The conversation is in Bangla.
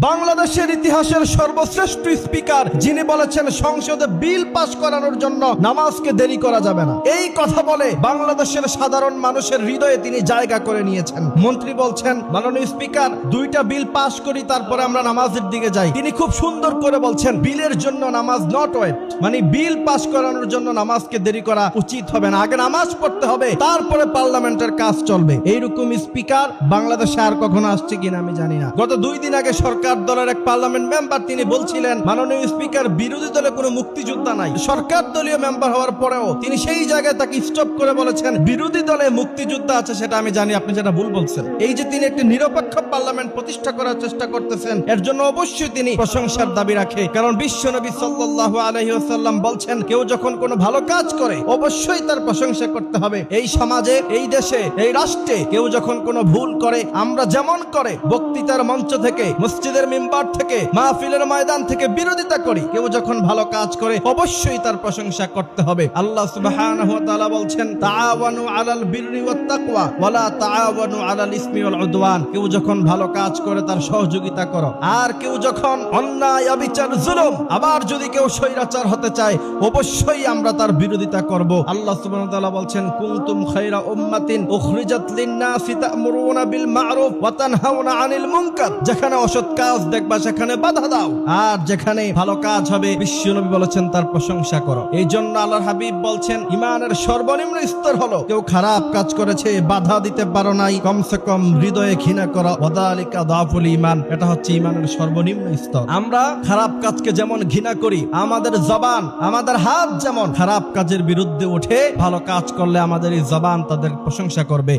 বাংলাদেশের ইতিহাসের সর্বশ্রেষ্ঠ স্পিকার যিনি বলেছেন সংসদে বিল পাস করানোর জন্য নামাজকে দেরি করা যাবে না, এই কথা বলে বাংলাদেশের সাধারণ মানুষের হৃদয়ে তিনি জায়গা করে নিয়েছেন। মন্ত্রী বলছেন, মাননীয় স্পিকার, দুইটা বিল পাস করি তারপরে আমরা নামাজের দিকে যাই। তিনি খুব সুন্দর করে বলছেন, বিলের জন্য নামাজ নট ওয়েট, মানে বিল পাস করানোর জন্য নামাজকে দেরি করা উচিত হবে না, আগে নামাজ পড়তে হবে, তারপরে পার্লামেন্টের কাজ চলবে। এইরকম স্পিকার বাংলাদেশে আর কখনো আসছে কিনা আমি জানি না। গত 2 দিন আগে সরকার দলের এক পার্লামেন্ট মেম্বার তিনি বলছিলেন, মাননীয় স্পিকার, বিরোধী দলে কোনো মুক্তিযোদ্ধা নাই। সরকার দলীয় মেম্বার হওয়ার পরেও তিনি সেই জায়গায় তাকে স্টপ করে বলেছেন, বিরোধী দলে মুক্তিযোদ্ধা আছে সেটা আমি জানি, আপনি যেটা ভুল বলছেন। এই যে তিনি একটি নিরপেক্ষ পার্লামেন্ট প্রতিষ্ঠা করার চেষ্টা করতেছেন, এর জন্য অবশ্যই তিনি প্রশংসার দাবি রাখে। কারণ বিশ্বনবী সাল্লাল্লাহু আলাইহি ওয়াসাল্লাম বলছেন, কেউ যখন কোনো ভালো কাজ করে অবশ্যই তার প্রশংসা করতে হবে। এই সমাজে, এই দেশে, এই রাষ্ট্রে কেউ যখন কোনো ভুল করে, আমরা যেমন করে বক্তৃতার মঞ্চ থেকে, মসজিদের মিম্বার থেকে, মাহফিলের ময়দান থেকে বিরোধিতা করি, কেউ যখন ভালো কাজ করে অবশ্যই তার প্রশংসা করতে হবে। আল্লাহ সুবহানাহু ওয়া তাআলা বলছেন, তাআওয়ানু আলাল বিররি ওয়াত তাকওয়া ওয়া লা তাআওয়ানু আলাল ইসমি ওয়াল উদওয়ান। কেউ যখন ভালো কাজ করে তার সহযোগিতা করো, আর কেউ যখন অন্যায়, অবিচার, জুলুম, আবার যদি কেউ স্বৈরাচার হতে চায় অবশ্যই আমরা তার বিরোধিতা করব। আল্লাহ সুবহানাহু ওয়া তাআলা বলছেন, কুনতুম খায়রা উম্মাতিন উখরিজাত লিন-নাসি তা'মুরুনা বিল মা'রুফ ওয়া তানহাউনা আনিল মুনকার। যেখানে অসৎ কাজ দেখবা সেখানে বাধা দাও, আর যেখানে ভালো কাজ হবে বিশ্বনবী বলেছেন তার প্রশংসা করো। এই জন্য আল্লাহর হাবিব বলছেন, ইমানের সর্বনিম্ন স্তর হলো কেউ খারাপ কাজ করেছে, বাধা দিতে পারো নাই, কমসে কম হৃদয়ে ঘৃণা করো, ওয়াদালিকা দাফুল ঈমান। এটা হচ্ছে ঈমানের সর্বনিম্ন স্তর। আমরা খারাপ কাজকে যেমন ঘৃণা করি, আমাদের জবান, আমাদের হাত যেমন খারাপ কাজের বিরুদ্ধে ওঠে, ভালো কাজ করলে আমাদের এই জবান তাদের প্রশংসা করবে।